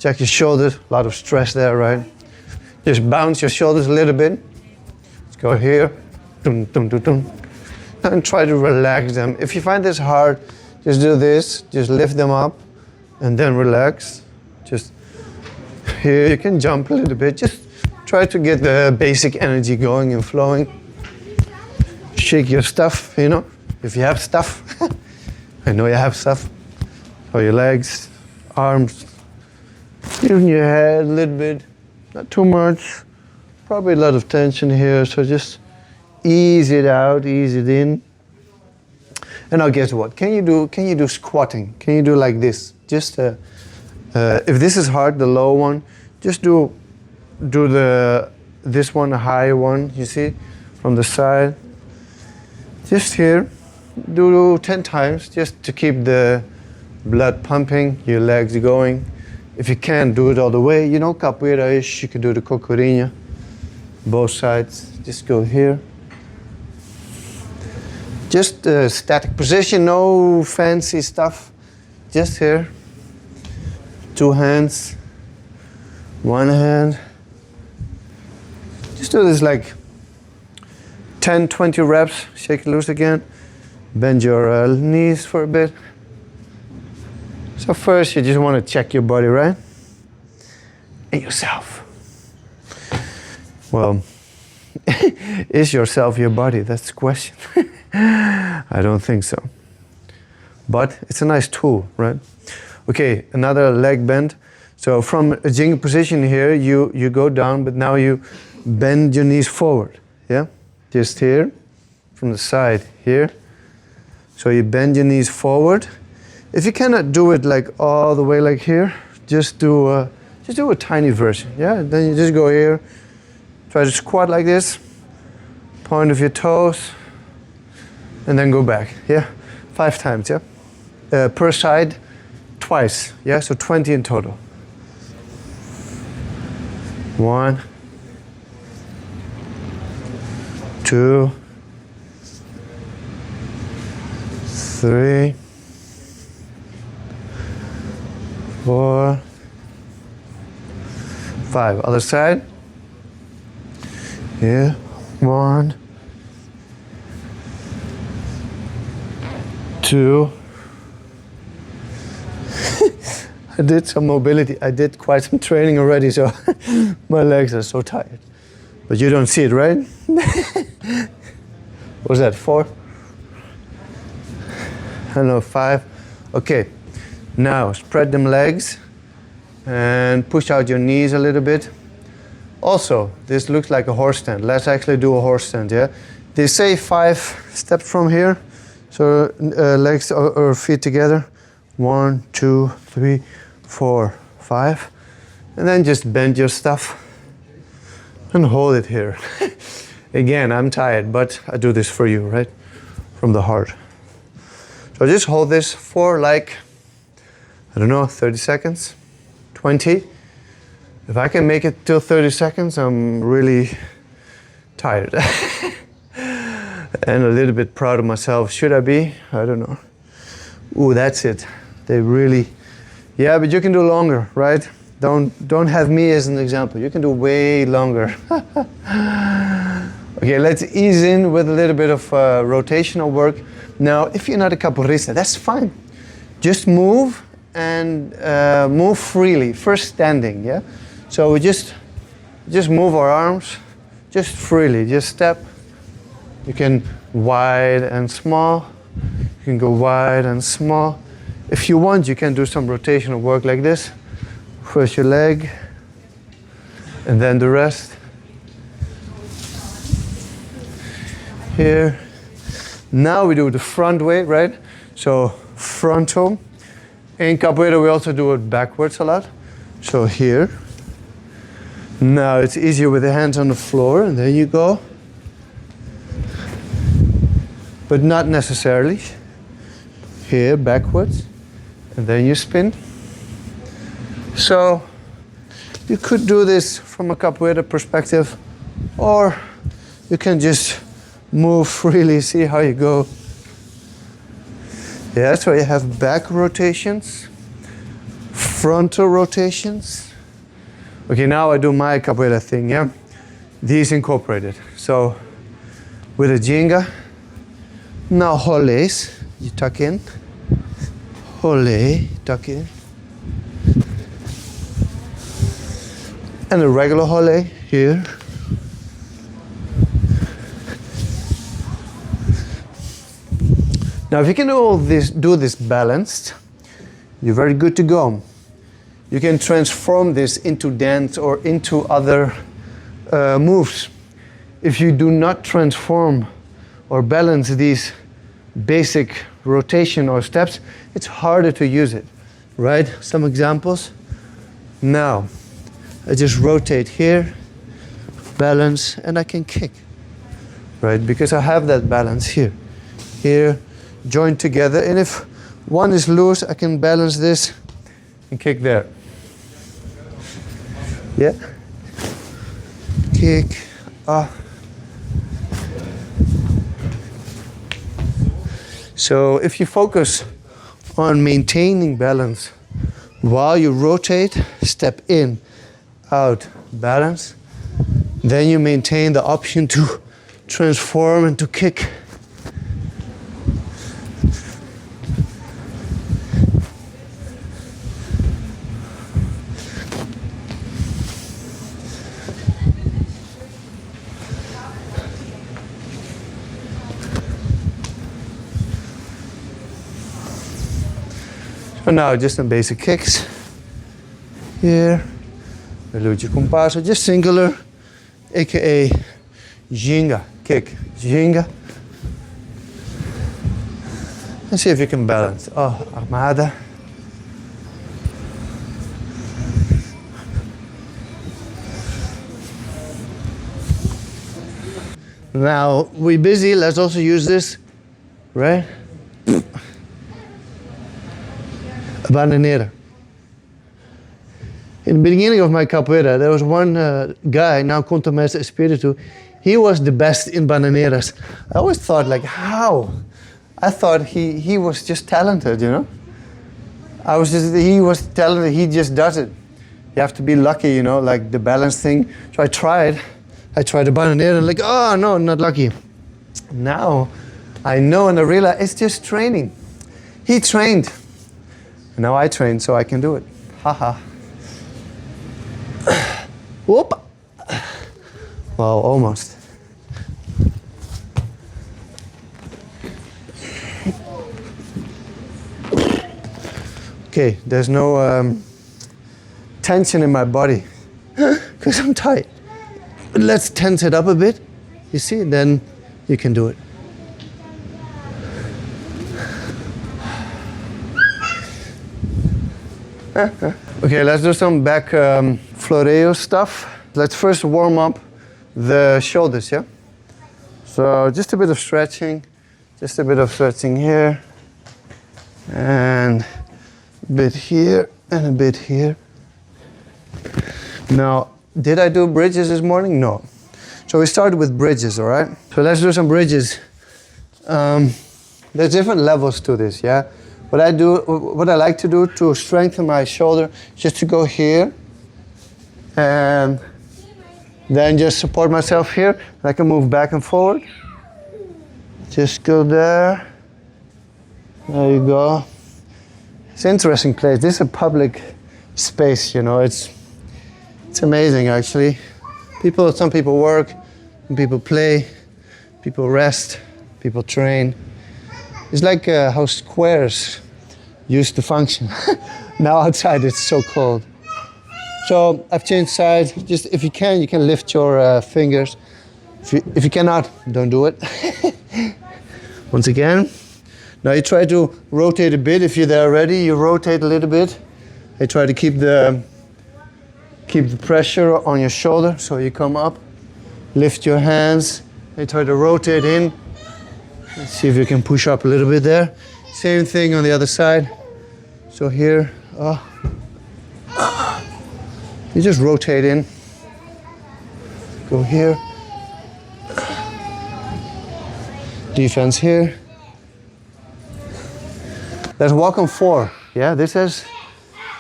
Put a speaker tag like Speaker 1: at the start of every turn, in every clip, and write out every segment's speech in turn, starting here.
Speaker 1: Check your shoulders, a lot of stress there, right? Just bounce your shoulders a little bit. Let's go here. Dum, dum, dum, dum. And try to relax them. If you find this hard, just do this. Just lift them up and then relax. Just here, you can jump a little bit. Just try to get the basic energy going and flowing. Shake your stuff, you know, if you have stuff. I know you have stuff. So your legs, arms, even your head a little bit. Not too much. Probably a lot of tension here, so just ease it out, ease it in. And now guess what? Can you do squatting? Can you do like this? Just if this is hard, the low one, just do this one, a high one. You see, from the side. Just here, do 10 times just to keep the blood pumping, your legs going. If you can't do it all the way, you know, capoeira-ish, you can do the cocorinha, both sides. Just go here. Just a static position, no fancy stuff. Just here. 2 hands, 1 hand. Just do this like 10, 20 reps. Shake it loose again. Bend your knees for a bit. So first you just want to check your body, right? And yourself. Well, is yourself your body? That's the question. I don't think so. But it's a nice tool, right? Okay, another leg bend. So from a jingle position here, you go down, but now you bend your knees forward, yeah? Just here, from the side here. So you bend your knees forward. If you cannot do it like all the way like here, just do a tiny version, yeah? Then you just go here, try to squat like this, point of your toes, and then go back, yeah? 5 times, yeah? Per side, twice, yeah? So 20 in total. 1, 2, 3, 4, 5. Other side. Here. 1, 2. I did some mobility. I did quite some training already, so my legs are so tired. But you don't see it, right? What was that, 4? I don't know, 5. Okay, now spread them legs and push out your knees a little bit. Also, this looks like a horse stand. Let's actually do a horse stand, yeah? They say 5 steps from here. So legs or feet together. 1, 2, 3, 4, 5. And then just bend your stuff and hold it here. Again, I'm tired, but I do this for you, right? From the heart. So just hold this for like, I don't know, 30 seconds, 20. If I can make it till 30 seconds, I'm really tired. And a little bit proud of myself. Should I be? I don't know. Ooh, that's it. They really, yeah, but you can do longer, right? Don't have me as an example. You can do way longer. Okay, let's ease in with a little bit of rotational work. Now, if you're not a capoeirista, that's fine. Just move and move freely. First standing, yeah? So we just move our arms, just freely, just step. You can wide and small. You can go wide and small. If you want, you can do some rotational work like this. First your leg, and then the rest. Here. Now we do the front way, right? So frontal. In capoeira we also do it backwards a lot. So here. Now it's easier with the hands on the floor, and there you go. But not necessarily. Here, backwards, and then you spin. So you could do this from a capoeira perspective, or you can just move freely, see how you go. Yeah, so you have back rotations, frontal rotations. Okay, now I do my capoeira thing, yeah? These incorporated. So, with a ginga, now roles, you tuck in, role, tuck in, and a regular role here. Now, if you can do this balanced, you're very good to go. You can transform this into dance or into other moves. If you do not transform or balance these basic rotation or steps, it's harder to use it, right? Some examples. Now, I just rotate here, balance, and I can kick, right? Because I have that balance here. Here, joined together, and if one is loose, I can balance this and kick there. Yeah. Kick. So if you focus on maintaining balance while you rotate, step in, out, balance, then you maintain the option to transform and to kick. So now just some basic kicks. Here, veloce compasso, just singular, aka ginga, kick, ginga. Let's see if you can balance. Oh, armada. Now, we're busy, let's also use this, right? Bananeira. In the beginning of my capoeira, there was one guy, now conta mestre espírito, he was the best in bananeiras. I always thought, like, how? I thought he was just talented, you know? He was talented, he just does it. You have to be lucky, you know, like the balance thing. So I tried a bananeira and like, oh no, not lucky. Now I know and I realize it's just training. He trained. And now I train so I can do it. Haha. Whoop. Well, almost. Okay, there's no tension in my body because I'm tight. But let's tense it up a bit. You see, then you can do it. Okay, let's do some back floreo stuff. Let's first warm up the shoulders, yeah? So just a bit of stretching, here, and a bit here, and a bit here. Now, did I do bridges this morning? No. So we started with bridges, all right? So let's do some bridges. There's different levels to this, yeah? What I like to do to strengthen my shoulder, just to go here, and then just support myself here. I can move back and forward. Just go there. There you go. It's an interesting place. This is a public space, you know. It's amazing, actually. Some people work, some people play, people rest, people train. It's like how squares used to function. Now outside it's so cold. So I've changed sides. Just if you can lift your fingers. If you cannot, don't do it. Once again. Now you try to rotate a bit. If you're there already, you rotate a little bit. I try to keep the pressure on your shoulder. So you come up, lift your hands. I try to rotate in. Let's see if you can push up a little bit there. Same thing on the other side. So here, you just rotate in. Go here. Defense here. Let's walk on 4. Yeah, this is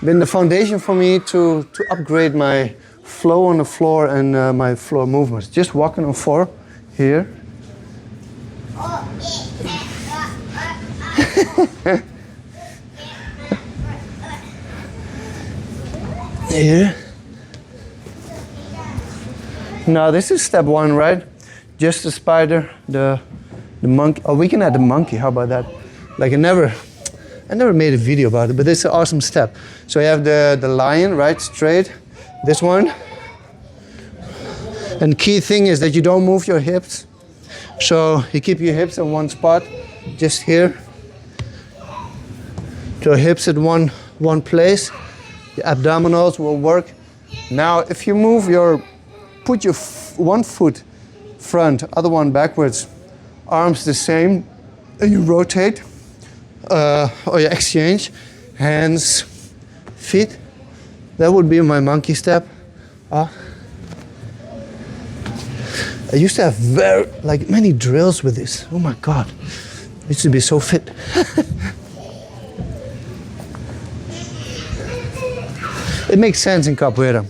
Speaker 1: been the foundation for me to upgrade my flow on the floor and my floor movements. Just walking on floor here. Here. Now this is step one, right? Just the spider, the monkey. Oh, we can add the monkey. How about that? Like I never made a video about it, but it's an awesome step. So you have the lion, right? Straight. This one. And key thing is that you don't move your hips. So you keep your hips in one spot, just here. Your hips at one place. Your abdominals will work. Now, if you put your one foot front, other one backwards, arms the same, and you rotate, or you exchange, hands, feet. That would be my monkey step. I used to have many drills with this. Oh my God, I used to be so fit. It makes sense in capoeira.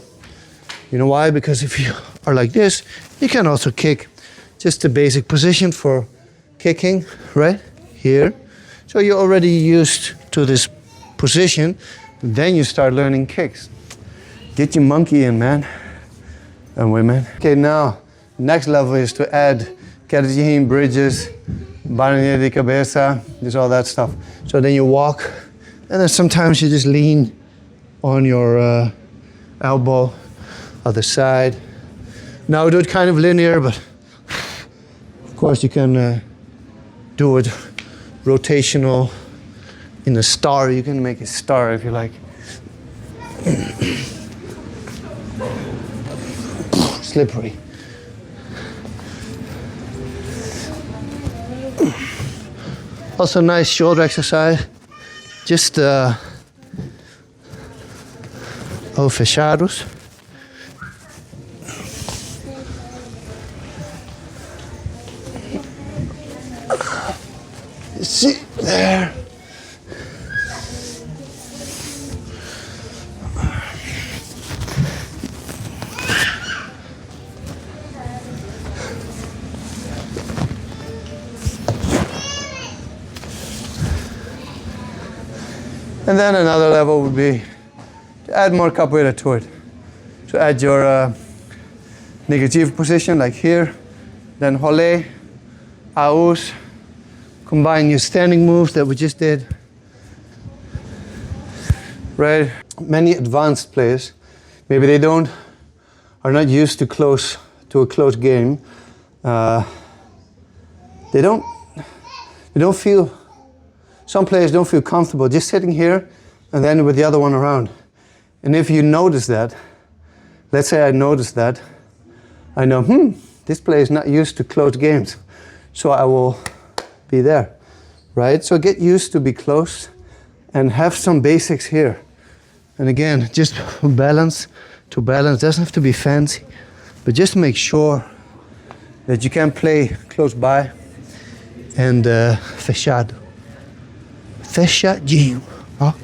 Speaker 1: You know why? Because if you are like this, you can also kick. Just the basic position for kicking, right? Here. So you're already used to this position. Then you start learning kicks. Get your monkey in, man. And women. Okay, now, next level is to add quedinha, bridges, barrinha de cabeça, just all that stuff. So then you walk, and then sometimes you just lean on your elbow, other side. Now do it kind of linear, but of course you can do it rotational in a star. You can make a star if you like. Slippery. Also nice shoulder exercise. Just fechados. See there. And then another level would be to add more capoeira to it. To add your negative position, like here, then rolê, aus, combine your standing moves that we just did. Right? Many advanced players, maybe they are not used to a close game. They don't feel. Some players don't feel comfortable just sitting here and then with the other one around. And if you notice that, let's say I notice that, I know, this player is not used to close games, so I will be there, right? So get used to be close and have some basics here. And again, just balance, doesn't have to be fancy, but just make sure that you can play close by and fechado. Fechadinho, ó.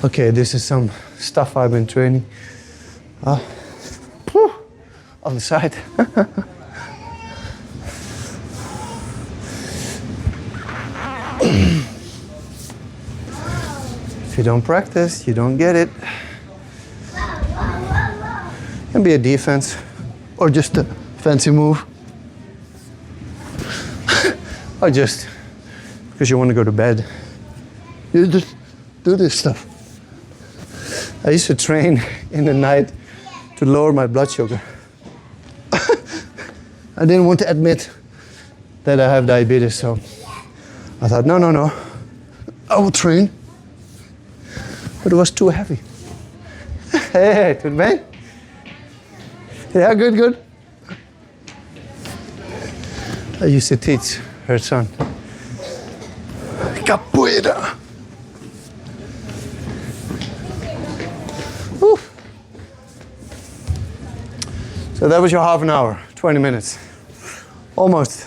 Speaker 1: Okay, this is some stuff I've been training. On the side. If you don't practice, you don't get it. It can be a defense or just a fancy move. Or just because you want to go to bed. You just do this stuff. I used to train in the night to lower my blood sugar. I didn't want to admit that I have diabetes, so I thought, no, I will train. But it was too heavy. Hey, tudo bem? Yeah, good. I used to teach her son Capoeira. So that was your half an hour, 20 minutes. Almost.